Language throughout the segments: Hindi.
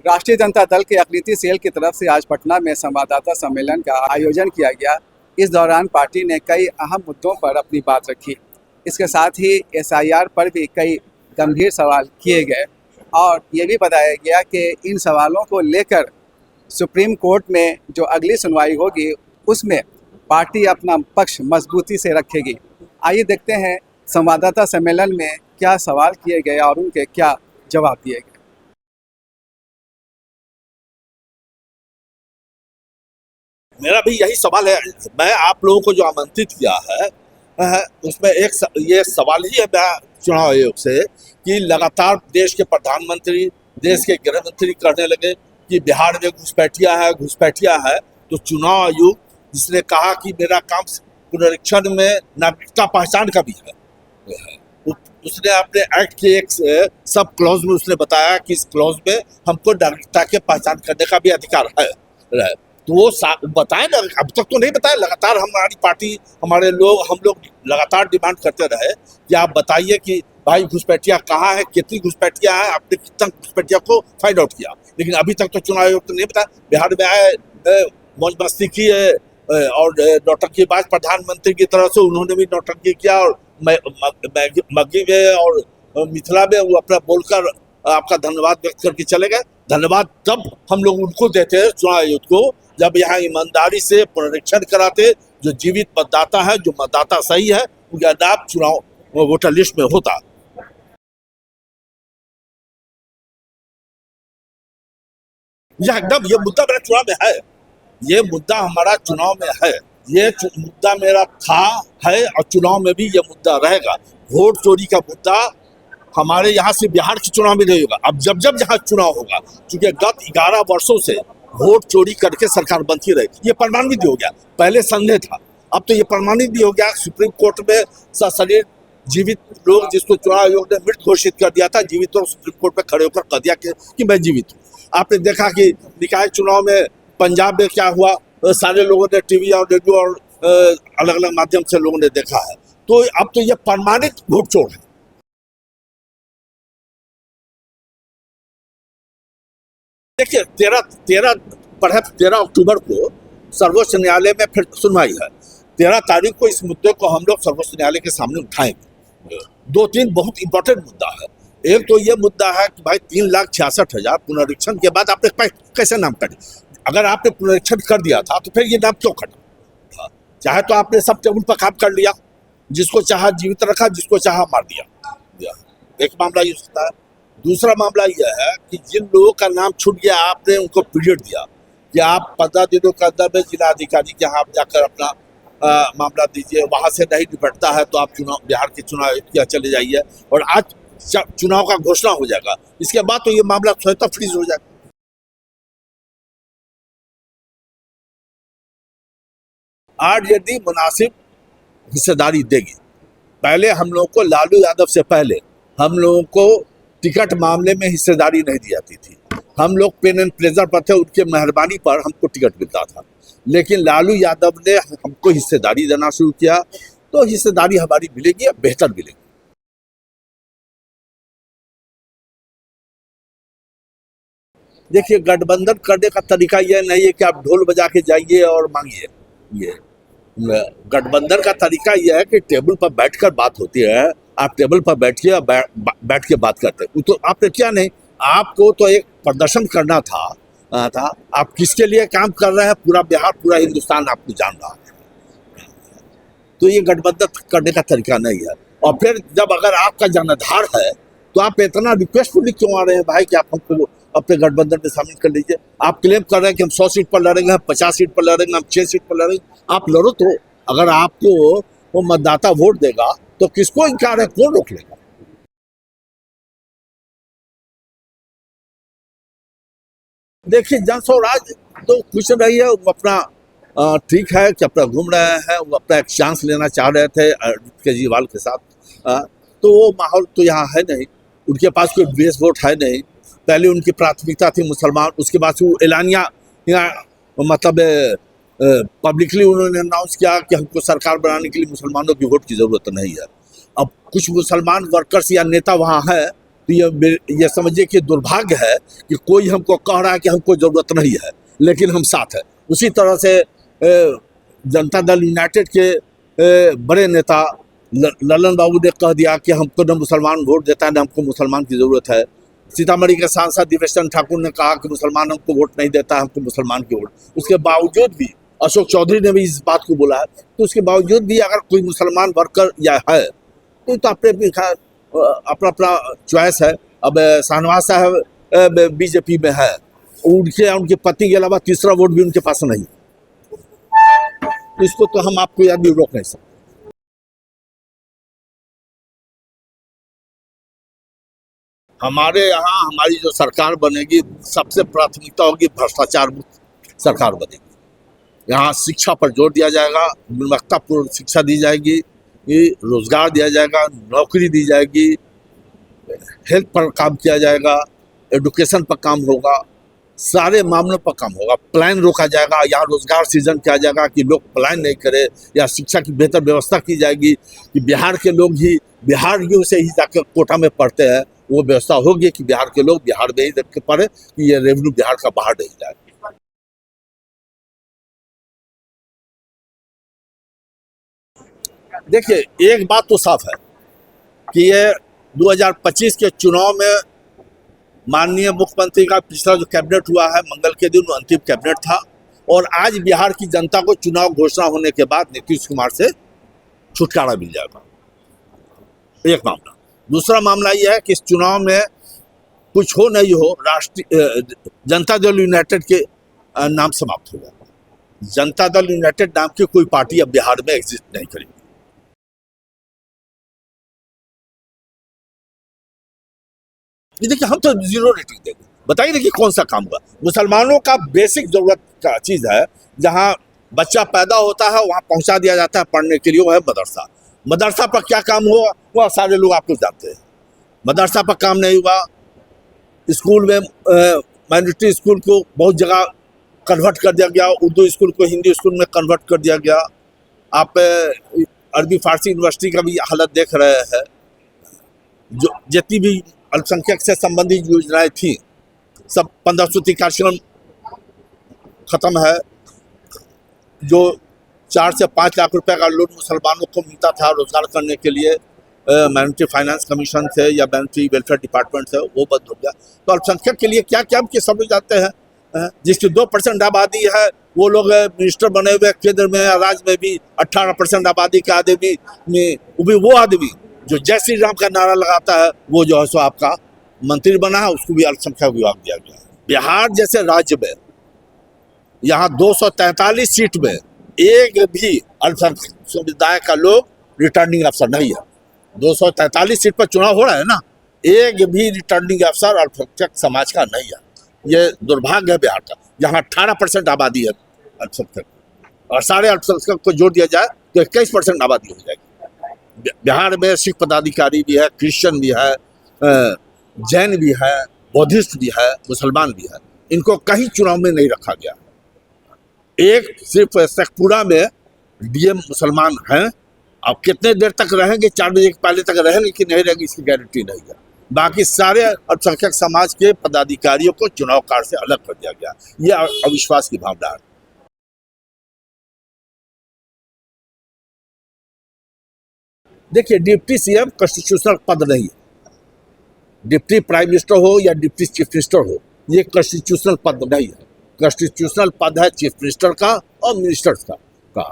राष्ट्रीय जनता दल के अकलियती सेल की तरफ से आज पटना में संवाददाता सम्मेलन का आयोजन किया गया। इस दौरान पार्टी ने कई अहम मुद्दों पर अपनी बात रखी। इसके साथ ही SIR पर भी कई गंभीर सवाल किए गए और ये भी बताया गया कि इन सवालों को लेकर सुप्रीम कोर्ट में जो अगली सुनवाई होगी उसमें पार्टी अपना पक्ष मजबूती से रखेगी। आइए देखते हैं संवाददाता सम्मेलन में क्या सवाल किए गए और उनके क्या जवाब दिए गए। मेरा भी यही सवाल है। मैं आप लोगों को जो आमंत्रित किया है उसमें ये सवाल ही है चुनाव आयोग से कि लगातार देश के प्रधानमंत्री, देश के गृह मंत्री कहने लगे कि बिहार में घुसपैठिया है। तो चुनाव आयोग जिसने कहा कि मेरा काम पुनरीक्षण में नागरिकता पहचान का भी है, उसने अपने एक्ट के एक सब क्लॉज में उसने बताया कि इस क्लॉज में हमको नागरिकता के पहचान करने का भी अधिकार है। तो वो बताएं ना, अब तक तो नहीं बताया। लगातार हमारी पार्टी, हम लोग लगातार डिमांड करते रहे कि आप बताइए कि भाई घुसपैठिया कहाँ है, कितनी घुसपैठिया है, आपने कितना घुसपैठिया को फाइंड आउट किया। लेकिन अभी तक तो चुनाव आयोग तो नहीं बताया। बिहार में आए, मौज मस्ती की है और नौटंकीबाज प्रधानमंत्री की तरह से उन्होंने भी नौटंकी किया और मग्गी में और मिथिला में वो अपना बोलकर आपका धन्यवाद व्यक्त करके चले गए। धन्यवाद तब हम लोग उनको देते हैं चुनाव आयोग को जब यहाँ ईमानदारी से पुनरीक्षण कराते, जो जीवित मतदाता है, जो मतदाता सही है, उनका नाम चुनाव वोटर लिस्ट में होता। यह एकदम ये मुद्दा मेरा चुनाव में है, ये मुद्दा हमारा चुनाव में है, ये मुद्दा मेरा था, है और चुनाव में भी ये मुद्दा रहेगा। वोट चोरी का मुद्दा हमारे यहाँ से बिहार के चुनाव में नहीं होगा। अब जब यहाँ चुनाव होगा, क्योंकि गत 11 वर्षों से वोट चोरी करके सरकार बनती रही, ये प्रमाणित भी हो गया। पहले संदेह था, अब तो ये प्रमाणित भी हो गया। सुप्रीम कोर्ट में सशरीर जीवित लोग जिसको चुनाव आयोग ने मृत घोषित कर दिया था, जीवित लोग सुप्रीम कोर्ट में खड़े होकर कह दिया कि मैं जीवित हूँ। आपने देखा कि निकाय चुनाव में पंजाब में क्या हुआ, सारे लोगों ने टीवी और रेडियो और अलग अलग माध्यम से लोगों ने देखा है। तो अब तो ये प्रमाणित वोट चोर है। देखिए 13 अक्टूबर को सर्वोच्च न्यायालय में फिर सुनवाई है। 13 तारीख को इस मुद्दे को हम लोग सर्वोच्च न्यायालय के सामने उठाएंगे। 2-3 बहुत इंपॉर्टेंट मुद्दा है। एक तो ये मुद्दा है कि भाई 3,66,000 पुनरीक्षण के बाद आपने कैसे नाम कटे। अगर आपने पुनरीक्षण कर दिया था तो फिर ये नाम क्यों कटा। चाहे तो आपने सब टेबल पर काम कर लिया, जिसको चाहा जीवित रखा, जिसको चाहा मार दिया। एक मामला ये होता है। दूसरा मामला यह है कि जिन लोगों का नाम छूट गया, आपने उनको पीरियड दिया कि आप 15 दिनों के अंदर में जिला अधिकारी के यहाँ आप जाकर अपना मामला दीजिए। वहां से नहीं निपटता है तो आप बिहार के चुनाव आयोग यहाँ चले जाइए और आज चुनाव का घोषणा हो जाएगा। इसके बाद तो ये मामला स्वतः फ्रीज हो जाएगा। आज यदि मुनासिब हिस्सेदारी देगी, पहले हम लोग को लालू यादव से पहले हम लोगों को टिकट मामले में हिस्सेदारी नहीं दी जाती थी। हम लोग पेन एंड प्लेजर पर थे, उनके मेहरबानी पर हमको टिकट मिलता था। लेकिन लालू यादव ने हमको हिस्सेदारी देना शुरू किया, तो हिस्सेदारी हमारी मिलेगी, बेहतर मिलेगी। देखिए, गठबंधन करने का तरीका यह नहीं है कि आप ढोल बजा के जाइए और मांगिए। ये गठबंधन का तरीका यह है कि टेबल पर बैठकर बात होती है। आप टेबल पर बैठिए, बैठ के बात करते हैं। तो आपने क्या नहीं, आपको तो एक प्रदर्शन करना था। आप किसके लिए काम कर रहे हैं, पूरा बिहार, पूरा हिंदुस्तान आपको जान रहा है। तो ये गठबंधन करने का तरीका नहीं है। और फिर जब अगर आपका जनाधार है तो आप इतना रिक्वेस्टफुली क्यों आ रहे हैं भाई कि आप हमको अपने गठबंधन में शामिल कर लीजिए। आप क्लेम कर रहे हैं कि हम 100 सीट पर लड़ेंगे, हम 50 सीट पर लड़ेंगे, हम 6 सीट पर लड़ेंगे। आप लड़ो तो। अगर आपको वो मतदाता वोट देगा तो किसको इनकार है, कौन रोक लेगा। देखिए, जन स्वराज तो कुछ नहीं है। वो अपना ठीक है कि अपना घूम रहे हैं, वो अपना एक चांस लेना चाह रहे थे केजरीवाल के साथ। तो वो माहौल तो यहाँ है नहीं। उनके पास कोई बेस वोट है नहीं। पहले उनकी प्राथमिकता थी मुसलमान, उसके बाद वो एलानिया मतलब पब्लिकली उन्होंने अनाउंस किया कि हमको सरकार बनाने के लिए मुसलमानों की वोट की ज़रूरत नहीं है। अब कुछ मुसलमान वर्कर्स या नेता वहाँ है तो ये समझिए कि दुर्भाग्य है कि कोई हमको कह रहा है कि हमको जरूरत नहीं है, लेकिन हम साथ हैं। उसी तरह से जनता दल यूनाइटेड के बड़े नेता ललन बाबू ने कह दिया कि हमको न मुसलमान वोट देता है, न हमको मुसलमान की ज़रूरत है। सीतामढ़ी के सांसद दिवेश ठाकुर ने कहा कि मुसलमान हमको वोट नहीं देता, हमको मुसलमान की वोट। उसके बावजूद भी अशोक चौधरी ने भी इस बात को बोला है। तो उसके बावजूद भी अगर कोई मुसलमान वर्कर या है तो अपना अपना चॉइस है। अब शाहनवाज साहब बीजेपी में है, उनके पति के अलावा तीसरा वोट भी उनके पास नहीं, तो इसको तो हम आपको याद भी रोक नहीं सकते। हमारे यहाँ हमारी जो सरकार बनेगी, सबसे प्राथमिकता होगी भ्रष्टाचार मुक्त सरकार बनेगी। यहाँ शिक्षा पर जोर दिया जाएगा, गुणवत्तापूर्ण शिक्षा दी जाएगी, रोजगार दिया जाएगा, नौकरी दी जाएगी, हेल्थ पर काम किया जाएगा, एडुकेशन पर काम होगा, सारे मामलों पर काम होगा। प्लान रोका जाएगा, यहाँ रोजगार सृजन किया जाएगा कि लोग प्लान नहीं करें, या शिक्षा की बेहतर व्यवस्था की जाएगी कि बिहार के लोग ही बिहारियों से ही जाकर कोटा में पढ़ते हैं, वो व्यवस्था होगी कि बिहार के लोग बिहार में ही रख के पढ़े, कि ये रेवेन्यू बिहार का बाहर नहीं जाए। देखिए, एक बात तो साफ है कि ये 2025 के चुनाव में माननीय मुख्यमंत्री का पिछला जो कैबिनेट हुआ है मंगल के दिन, अंतिम कैबिनेट था, और आज बिहार की जनता को चुनाव घोषणा होने के बाद नीतीश कुमार से छुटकारा मिल जाएगा। एक मामला। दूसरा मामला यह है कि इस चुनाव में कुछ हो नहीं हो, राष्ट्रीय जनता दल यूनाइटेड के नाम समाप्त हो जाएगा। जनता दल यूनाइटेड नाम की कोई पार्टी अब बिहार में एग्जिस्ट नहीं करेगी। ये देखिए, हम तो 0 रेटिंग देंगे। बताइए देखिए कौन सा काम हुआ। मुसलमानों का बेसिक जरूरत का चीज है, जहाँ बच्चा पैदा होता है वहाँ पहुँचा दिया जाता है पढ़ने के लिए, वो है मदरसा। मदरसा पर क्या काम हुआ वह सारे लोग आप लोग जानते हैं। मदरसा पर काम नहीं हुआ। स्कूल में माइनॉरिटी स्कूल को बहुत जगह कन्वर्ट कर दिया गया, उर्दू स्कूल को हिंदी स्कूल में कन्वर्ट कर दिया गया। आप अरबी फारसी यूनिवर्सिटी का भी हालत देख रहे हैं। जो जितनी भी अल्पसंख्यक से संबंधित योजनाएं थी, सब 1500 कार्यक्रम खत्म है। जो 4 से 5 लाख रुपए का लोन मुसलमानों को मिलता था रोजगार करने के लिए माइनॉरिटी फाइनेंस कमीशन से या माइनॉरिटी वेलफेयर डिपार्टमेंट से, वो बंद हो गया। तो अल्पसंख्यक के लिए क्या क्या कि सब लोग जानते हैं। जिसकी 2% आबादी है वो लोग मिनिस्टर बने हुए, केंद्र में राज्य में भी 18% आबादी के आदमी में वो आदमी जो जय श्री राम का नारा लगाता है, वो जो है सो आपका मंत्री बना है, उसको भी अल्पसंख्यक विभाग दिया गया है। बिहार जैसे राज्य में यहाँ 243 सीट में एक भी अल्पसंख्यक समुदाय का लोग रिटर्निंग अफसर नहीं है। 243 सीट पर चुनाव हो रहा है ना, एक भी रिटर्निंग अफसर अल्पसंख्यक समाज का नहीं है। ये दुर्भाग्य है बिहार का, जहाँ 18% आबादी है अल्पसंख्यक, और सारे अल्पसंख्यक को जोड़ दिया जाए तो 21% आबादी हो जाएगी। बिहार में सिख पदाधिकारी भी है, क्रिश्चियन भी है, जैन भी है, बौद्धिस्ट भी है, मुसलमान भी है। इनको कहीं चुनाव में नहीं रखा गया। एक सिर्फ शेखपुरा में डीएम मुसलमान हैं। अब कितने देर तक रहेंगे, 4 बजे के पहले तक रहेंगे कि नहीं रहेंगे, इसकी गारंटी नहीं है। बाकी सारे अल्पसंख्यक समाज के पदाधिकारियों को चुनाव कार्ड से अलग कर दिया गया। यह अविश्वास की भावना है। देखिए, डिप्टी सीएम कॉन्स्टिट्यूशनल पद नहीं है। डिप्टी प्राइम मिनिस्टर हो या डिप्टी चीफ मिनिस्टर हो, ये कॉन्स्टिट्यूशनल पद नहीं है। कॉन्स्टिट्यूशनल पद है चीफ मिनिस्टर का और मिनिस्टर्स का।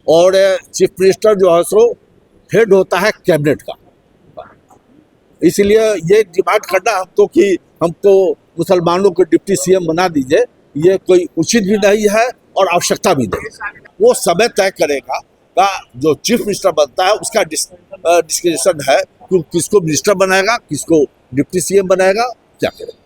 और चीफ मिनिस्टर जो है सो हेड होता है कैबिनेट का। इसलिए ये डिमांड करना हमको कि हमको मुसलमानों को डिप्टी सीएम बना दीजिए, ये कोई उचित भी नहीं है और आवश्यकता भी नहीं। वो समय तय करेगा का जो चीफ मिनिस्टर बनता है, उसका डिस्क्रिप्शन है कि किसको मिनिस्टर बनाएगा, किसको डिप्टी सीएम बनाएगा, क्या करेगा।